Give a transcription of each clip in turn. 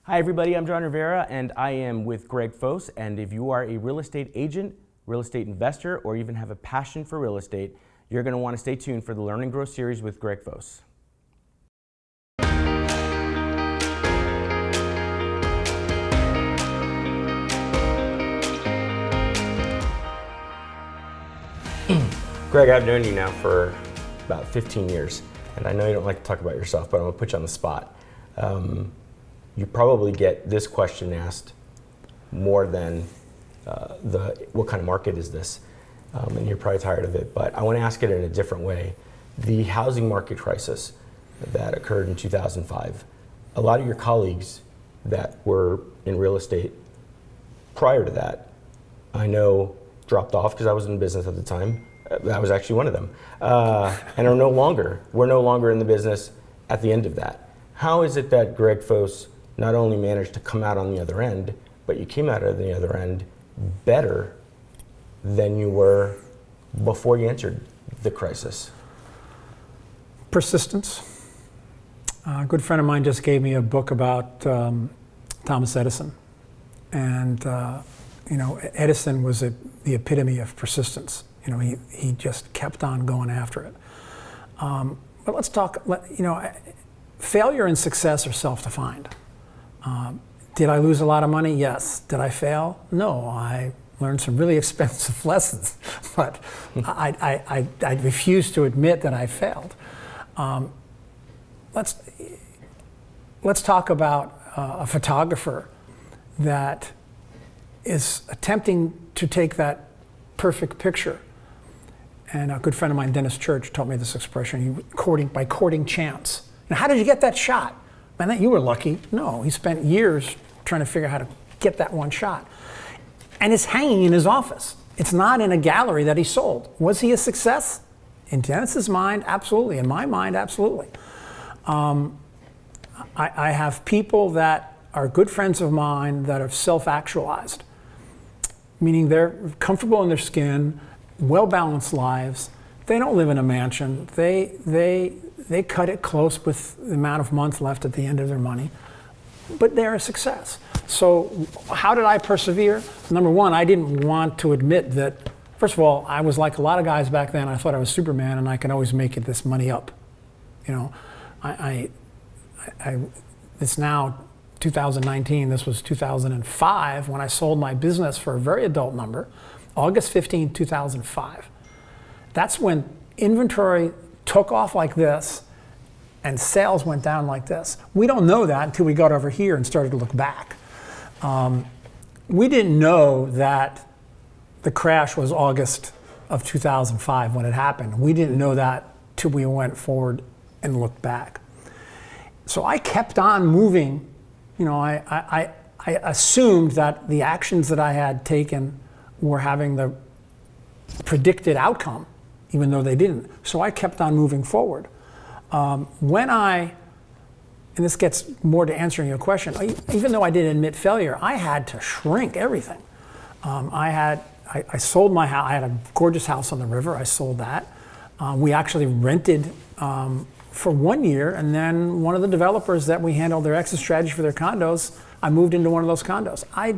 Hi everybody, I'm John Rivera and I am with Greg Fose, and if you are a real estate agent, real estate investor, or even have a passion for real estate, you're going to want to stay tuned for the Learn and Grow series with Greg Fose. Greg, I've known you now for about 15 years, and I know you don't like to talk about yourself, but I'm going to put you on the spot. You probably get this question asked more than what kind of market is this? And you're probably tired of it, but I want to ask it in a different way. The housing market crisis that occurred in 2005, a lot of your colleagues that were in real estate prior to that, I know dropped off because I was in business at the time. I was actually one of them, and we're no longer in the business at the end of that. How is it that Greg Fose not only managed to come out on the other end, but you came out of the other end better than you were before you entered the crisis? Persistence. A good friend of mine just gave me a book about Thomas Edison. And, Edison was the epitome of persistence. He just kept on going after it. But let's talk, failure and success are self-defined. Did I lose a lot of money? Yes. Did I fail? No. I learned some really expensive lessons, but I refuse to admit that I failed. Let's talk about a photographer that is attempting to take that perfect picture. And a good friend of mine, Dennis Church, taught me this expression: by courting chance. Now, how did you get that shot? Man, you were lucky. No, he spent years trying to figure out how to get that one shot. And it's hanging in his office. It's not in a gallery that he sold. Was he a success? In Dennis's mind, absolutely. In my mind, absolutely. I have people that are good friends of mine that are self-actualized, meaning they're comfortable in their skin, well-balanced lives. They don't live in a mansion. They cut it close with the amount of months left at the end of their money, but they're a success. So how did I persevere? Number one, I didn't want to admit that. First of all, I was like a lot of guys back then. I thought I was Superman and I can always make this money up. It's now 2019. This was 2005 when I sold my business for a very adult number, August 15, 2005. That's when inventory took off like this and sales went down like this. We don't know that until we got over here and started to look back. We didn't know that the crash was August of 2005 when it happened. We didn't know that till we went forward and looked back. So I kept on moving. I assumed that the actions that I had taken were having the predicted outcome, even though they didn't. So I kept on moving forward. And this gets more to answering your question, even though I didn't admit failure, I had to shrink everything. I sold my house. I had a gorgeous house on the river. I sold that. We actually rented for 1 year, and then one of the developers that we handled their exit strategy for their condos, I moved into one of those condos. I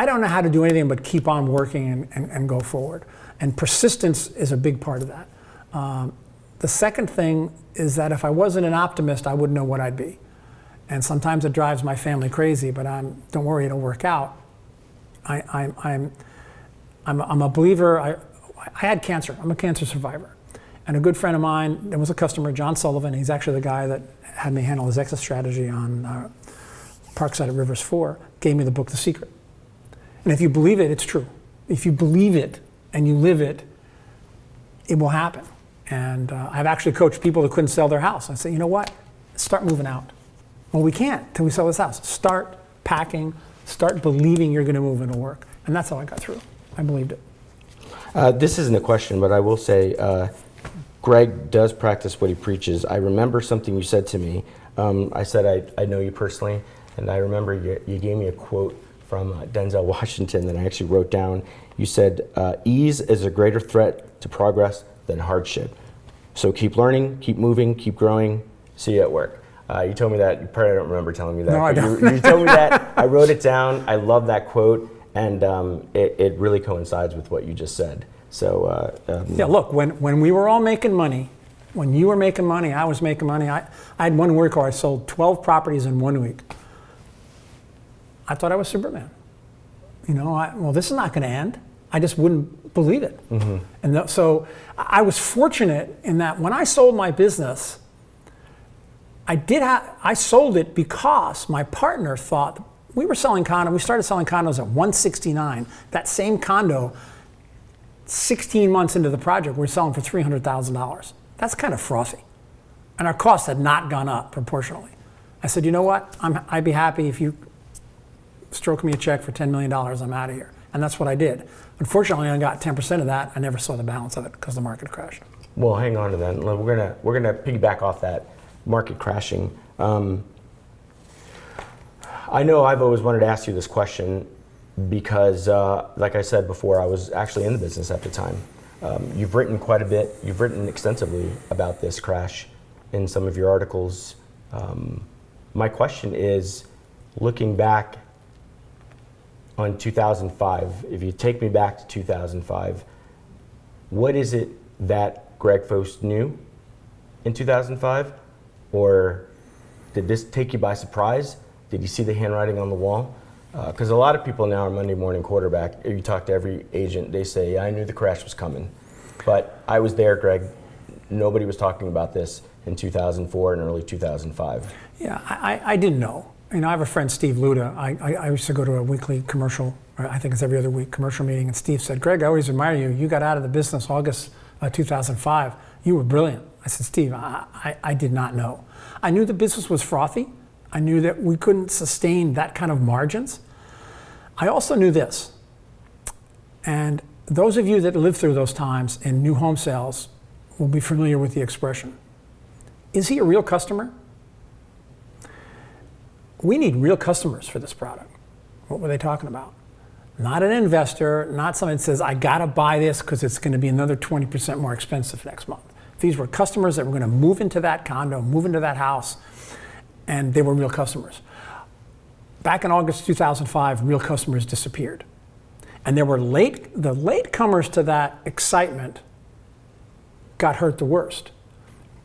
don't know how to do anything but keep on working and go forward. And persistence is a big part of that. The second thing is that if I wasn't an optimist, I wouldn't know what I'd be. And sometimes it drives my family crazy, but don't worry, it'll work out. I'm a believer. I had cancer. I'm a cancer survivor. And a good friend of mine, there was a customer, John Sullivan. He's actually the guy that had me handle his exit strategy on Parkside at Rivers 4, gave me the book, The Secret. And if you believe it, it's true. If you believe it and you live it, it will happen. And I've actually coached people that couldn't sell their house. I say, you know what? Start moving out. Well, we can't till we sell this house. Start packing, start believing you're going to move into work. And that's how I got through. I believed it. This isn't a question, but I will say, Greg does practice what he preaches. I remember something you said to me. I said I know you personally, and I remember you gave me a quote from Denzel Washington that I actually wrote down. You said, ease is a greater threat to progress than hardship. So keep learning, keep moving, keep growing. See you at work. You told me that. You probably don't remember telling me that. No, I don't. You told me that. I wrote it down. I love that quote, and it really coincides with what you just said. So yeah, look, when we were all making money, when you were making money, I was making money. I had one work where I sold 12 properties in 1 week. I thought I was Superman. You know, well, this is not going to end. I just wouldn't believe it. Mm-hmm. And so I was fortunate in that when I sold my business, I sold it because my partner thought we were selling condos. We started selling condos at 169. That same condo, 16 months into the project, we're selling for $300,000. That's kind of frothy. And our costs had not gone up proportionally. I said, you know what? I'd be happy if you stroke me a check for $10 million. I'm out of here. And that's what I did. Unfortunately, I got 10% of that. I never saw the balance of it because the market crashed. Well, hang on to that. We're gonna piggyback off that market crashing. I know I've always wanted to ask you this question because, like I said before, I was actually in the business at the time. You've written quite a bit. You've written extensively about this crash in some of your articles. My question is, looking back on 2005, if you take me back to 2005, what is it that Greg Fost knew in 2005? Or did this take you by surprise? Did you see the handwriting on the wall? Because a lot of people now are Monday morning quarterback. If you talk to every agent, they say, yeah, I knew the crash was coming. But I was there, Greg. Nobody was talking about this in 2004 and early 2005. Yeah, I didn't know. You know, I have a friend, Steve Luda. I used to go to a weekly commercial, or I think it's every other week, commercial meeting, and Steve said, Greg, I always admire you. You got out of the business August 2005. You were brilliant. I said, Steve, I did not know. I knew the business was frothy. I knew that we couldn't sustain that kind of margins. I also knew this, and those of you that lived through those times in new home sales will be familiar with the expression. Is he a real customer? We need real customers for this product. What were they talking about? Not an investor, not someone that says, I gotta buy this because it's gonna be another 20% more expensive next month. These were customers that were gonna move into that condo, move into that house, and they were real customers. Back in August 2005, real customers disappeared. And there were the latecomers to that excitement got hurt the worst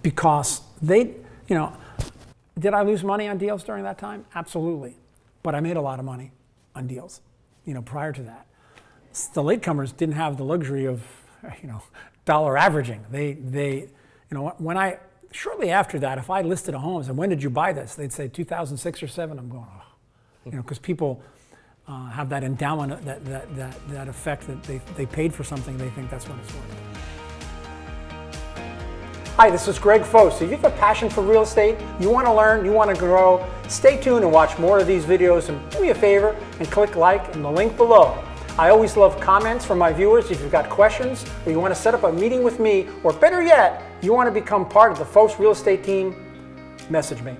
because they, you know, did I lose money on deals during that time? Absolutely. But I made a lot of money on deals, you know, prior to that. The latecomers didn't have the luxury of, you know, dollar averaging. They, you know, shortly after that, if I listed a home and said, when did you buy this? They'd say 2006 or 7. I'm going, oh, you know, because people have that endowment, that effect that they paid for something, they think that's what it's worth. Hi, this is Greg Fost. If you have a passion for real estate, you want to learn, you want to grow, stay tuned and watch more of these videos, and do me a favor and click like in the link below. I always love comments from my viewers. If you've got questions or you want to set up a meeting with me, or better yet, you want to become part of the Fost Real Estate team, message me.